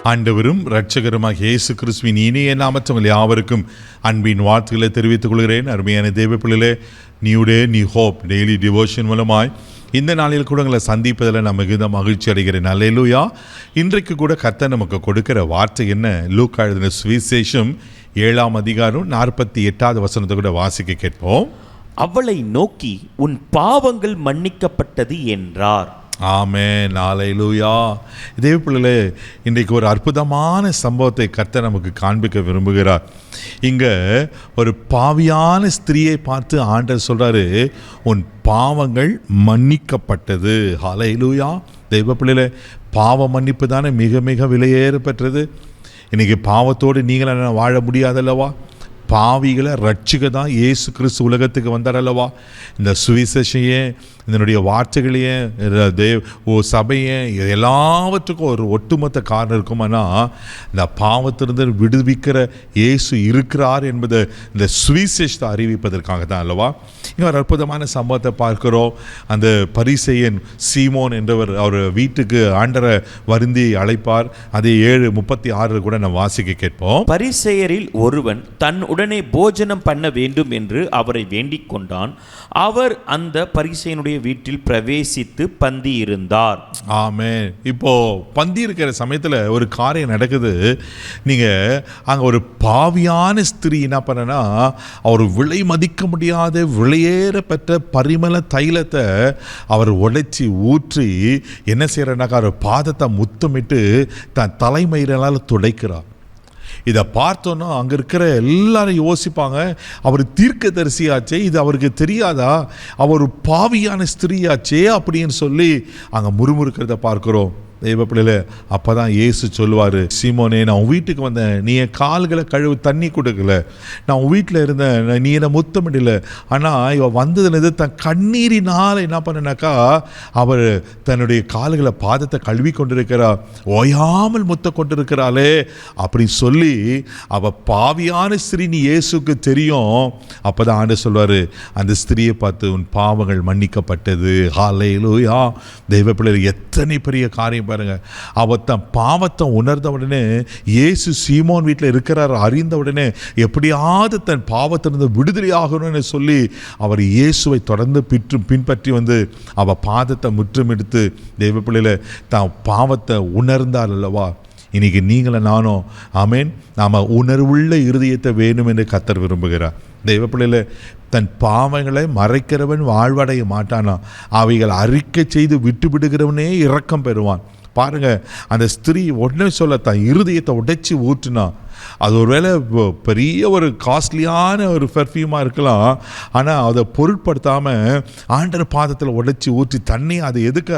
ஆண்டவரும் இரட்சகருமாக இயேசு கிறிஸ்துவின் இனிய நாமத்தில் யாவருக்கும் அன்பின் வாழ்த்துக்களை தெரிவித்துக் கொள்கிறேன். அருமையான தேவ பிள்ளைகளே, new day new hope daily devotion மூலமாய் இந்த நாளில் கூட உங்களை சந்திப்பதில் நான் மிகுந்த மகிழ்ச்சி அடைகிறேன். அல்லேலூயா. இன்றைக்கு கூட கர்த்தர் நமக்கு கொடுக்கிற வார்த்தை என்ன? லூக்கா எழுதின சுவிசேஷம் 7ஆம் அதிகாரம் 48வது வசனத்தை கூட வாசிக்க கேட்போம். அவளை நோக்கி உன் பாவங்கள் மன்னிக்கப்பட்டது என்றார். ஆமென், அல்லேலூயா. இதே பிள்ளைகளே, இன்றைக்கு ஒரு அற்புதமான சம்பவத்தை கர்த்தர் நமக்கு காண்பிக்க விரும்புகிறார். இங்கே ஒரு பாவியான ஸ்திரீயை பார்த்து ஆண்டவர் சொல்கிறாரு, உன் பாவங்கள் மன்னிக்கப்பட்டது. அல்லேலூயா. தெய்வ பிள்ளைகளே, பாவ மன்னிப்பு தானே மிக மிக விலையேற பெற்றது. இன்றைக்கி பாவத்தோடு நீங்கள் வாழ முடியாதல்லவா? பாவிகளை ரட்சிக்க தான் இயேசு கிறிஸ்து உலகத்துக்கு வந்தார் அல்லவா? இந்த சுவிசேஷையே, இதனுடைய வார்த்தைகளையே, சபையே, எல்லாவற்றுக்கும் ஒரு ஒட்டுமொத்த காரணம் இருக்குமானா, இந்த பாவத்திலிருந்து விடுவிக்கிற இயேசு இருக்கிறார் என்பதை இந்த சுவிசேஷத்தை அறிவிப்பதற்காக தான் அல்லவா? இங்கே ஒரு அற்புதமான சம்பவத்தை பார்க்கிறோம். அந்த பரிசேயன் சீமோன் என்றவர் அவர் வீட்டுக்கு ஆண்டரை வருந்தி அழைப்பார். அதை 7:36 கூட நம்ம வாசிக்க கேட்போம். பரிசேயரில் ஒருவன் தன் உடனே போஜனம் பண்ண வேண்டும் என்று அவரை வேண்டிக் கொண்டான். அவர் அந்த பரிசேயனுடைய வீட்டில் பிரவேசித்து பந்தி இருந்தார். ஆமென். இப்போ பந்தி இருக்கிற சமயத்தில் ஒரு காரியம் நடக்குது. நீங்கள் அங்கே ஒரு பாவியான ஸ்திரீ என்ன பண்ணனா, அவர் விலை மதிக்க முடியாத விலையேற பெற்ற பரிமள தைலத்தை அவர் உடைச்சி ஊற்றி என்ன செய்யறனாக்கா, அவர் பாதத்தை முத்தமிட்டு தன் தலைமயிரால் துடைக்கிறார். இதை பார்த்தோன்னா அங்கே இருக்கிற எல்லாரும் யோசிப்பாங்க, அவர் தீர்க்கதரிசியாச்சே, இது அவருக்கு தெரியாதா? அவர் பாவியான ஸ்திரீயாச்சே அப்படின்னு சொல்லி அங்கே முறுமுறுக்கிறத பார்க்குறோம். தெய்வ பிள்ளைல, அப்போ தான் இயேசு சொல்லுவார், சீமோனே, நான் உன் வீட்டுக்கு வந்தேன், நீ என் கால்களை கழுவு தண்ணி கொடுக்கல, நான் உன் வீட்டில் இருந்தேன், நீ என்னை முத்தமிடல, ஆனால் இவன் வந்ததுலேருந்து தன் கண்ணீரினால் என்ன பண்ணனாக்கா, அவர் தன்னுடைய கால்களை பாதத்தை கழுவி கொண்டிருக்கிறார், ஓயாமல் முத்த கொண்டிருக்கிறாளே அப்படின்னு சொல்லி அவள் பாவியான ஸ்திரீ நீ இயேசுக்கு தெரியும். அப்போ தான் ஆண்டவர் சொல்வார், அந்த ஸ்திரீயை பார்த்து உன் பாவங்கள் மன்னிக்கப்பட்டது. ஹல்லேலூயா. தெய்வ பிள்ளைகள், எத்தனை பெரிய காரியம் பாருங்க. அவர் தன் பாவத்தை உணர்ந்த உடனே, இயேசு சீமோன் வீட்டில் இருக்கிறார் அறிந்த உடனே, எப்படியாவது தன் பாவத்திலிருந்து விடுதலை ஆகணும்னு சொல்லி அவர் இயேசுவை தொடர்ந்து பின்பற்றி வந்து அவர் பாதத்தை முற்றும் எடுத்து தெய்வ பிள்ளையில தான் பாவத்தை உணர்ந்தார் அல்லவா? இன்னைக்கு நீங்களும் நானும், ஆமேன், நாம் உணர்வுள்ள இருதயத்தை வேணும் என்று கர்த்தர் விரும்புகிறார். தெய்வ பிள்ளையில, தன் பாவங்களை மறைக்கிறவன் வாழ்வடைய மாட்டானா, அவைகள் அறிக்கை செய்து விட்டு விடுகிறவனே இரக்கம் பெறுவான். பாருங்க, அந்த ஸ்திரீ உடனே சொல்லத்தான் இருதயத்தை உடைச்சி ஊற்றுனா. அது ஒருவேளை பெரிய ஒரு காஸ்ட்லியான ஒரு பெர்ஃப்யூமாக இருக்கலாம், ஆனால் அதை பொருட்படுத்தாமல் ஆண்டவர் பாதத்தில் உடைச்சி ஊற்றி தண்ணி, அதை எதுக்கு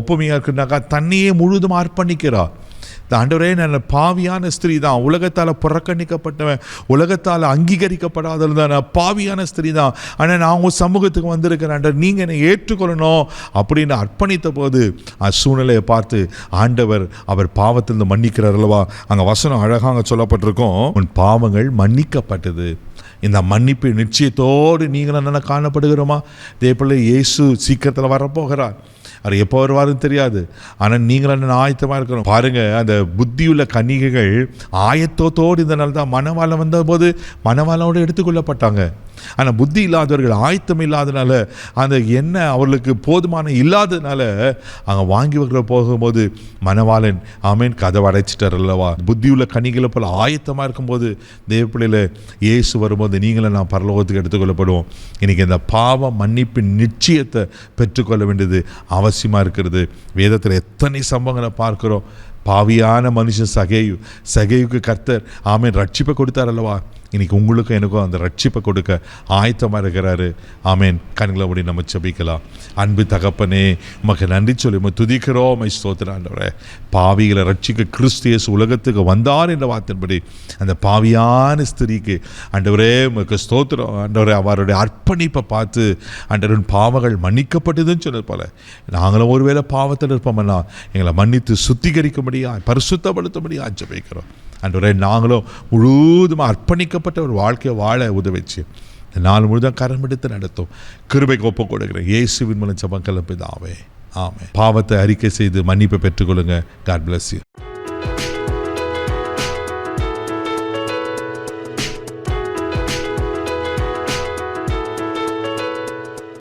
ஒப்புமையாக இருக்குனாக்கா, தண்ணியே முழுவதும் அர்ப்பணிக்கிறா. ஆண்டவரே, நான் பாவியான ஸ்திரீ தான், உலகத்தால் புறக்கணிக்கப்பட்டவன், உலகத்தால் அங்கீகரிக்கப்படாதது தான், நான் பாவியான ஸ்திரீ தான், ஆனால் நான் உங்கள் சமூகத்துக்கு வந்திருக்கிறேன் ஆண்டவர், நீங்கள் என்னை ஏற்றுக்கொள்ளணும் அப்படின்னு அர்ப்பணித்த போது சூழ்நிலையை பார்த்து ஆண்டவர் அவர் பாவத்திலிருந்து மன்னிக்கிறார் அல்லவா? அங்கே வசனம் அழகாக சொல்லப்பட்டிருக்கோம், உன் பாவங்கள் மன்னிக்கப்பட்டது. இந்த மன்னிப்பு நிச்சயத்தோடு நீங்களும் என்ன காணப்படுகிறோமா? இதேபோல் இயேசு சீக்கிரத்தில் வரப்போகிறார். அவர் எப்போ வருவாருன்னு தெரியாது, ஆனால் நீங்களும் ஆயத்தமாக இருக்கணும். பாருங்கள், அந்த புத்தியுள்ள கன்னிகைகள் ஆயத்தத்தோடு இந்த நாள் தான் மணவாளன் வந்தபோது மணவாளனோடு எடுத்துக்கொள்ளப்பட்டாங்க. ஆனால் புத்தி இல்லாதவர்கள், ஆயத்தம் இல்லாதனால, அந்த எண்ணெய் அவர்களுக்கு போதுமான இல்லாததுனால அங்கே வாங்கி வைக்கிற போகும்போது மணவாளன் ஆமேன் கதவை அடைச்சிட்டார் அல்லவா? புத்தியுள்ள கன்னிகளை போல் ஆயத்தமாக இருக்கும்போது தேவ பிள்ளையில இயேசு வரும்போது நீங்களும் நான் பரலோகத்துக்கு எடுத்துக்கொள்ளப்படுவோம். இன்றைக்கி இந்த பாவ மன்னிப்பின் நிச்சயத்தை பெற்றுக்கொள்ள வேண்டியது அவசியமாக இருக்கிறது. வேதத்தில் எத்தனை சம்பவங்களை பார்க்குறோம். பாவியான மனுஷன் சகேயுக்கு கர்த்தர் ஆமேன் ரட்சிப்பை கொடுத்தார் அல்லவா? இன்றைக்கி உங்களுக்கும் எனக்கும் அந்த ரட்சிப்பை கொடுக்க ஆயத்தமாக இருக்கிறாரு. ஆமேன். கண்களை மூடி நம்ம ஜெபிக்கலாம். அன்பு தகப்பனே, உமக்கு நன்றி சொல்லி உம்மை துதிக்கிறோம், உம்மை ஸ்தோத்திரம் ஆண்டவரே. பாவிகளை ரட்சிக்க கிறிஸ்து இயேசு உலகத்துக்கு வந்தார் என்ற வார்த்தையின்படி அந்த பாவியான ஸ்திரீக்கு ஆண்டவரே உமக்கு ஸ்தோத்திரம் ஆண்டவரே. அவருடைய அர்ப்பணிப்பை பார்த்து ஆண்டவரின் பாவங்கள் மன்னிக்கப்பட்டதுன்னு சொன்னது போல நாங்களும் ஒருவேளை பாவத்தில் இருப்போம்னா எங்களை மன்னித்து சுத்திகரிக்கும்படியா, பரிசுத்தப்படுத்தும்படியா ஜெபிக்கிறோம் ஆண்டவரே. நாங்களும் முழுவதுமாக அர்ப்பணிக்கப்பட்ட ஒரு வாழ்க்கையை வாழ உதவிச்சு நாள் முழுதும் கரம் எடுத்து நடத்தும் கிருபைக்கு ஒப்பு கொடுக்கிறேன் இயேசுவின் மூலம் ஜெபம் பிதாவே, ஆமென். பாவத்தை அறிக்கை செய்து மன்னிப்பை பெற்றுக்கொள்ளுங்க. God bless you.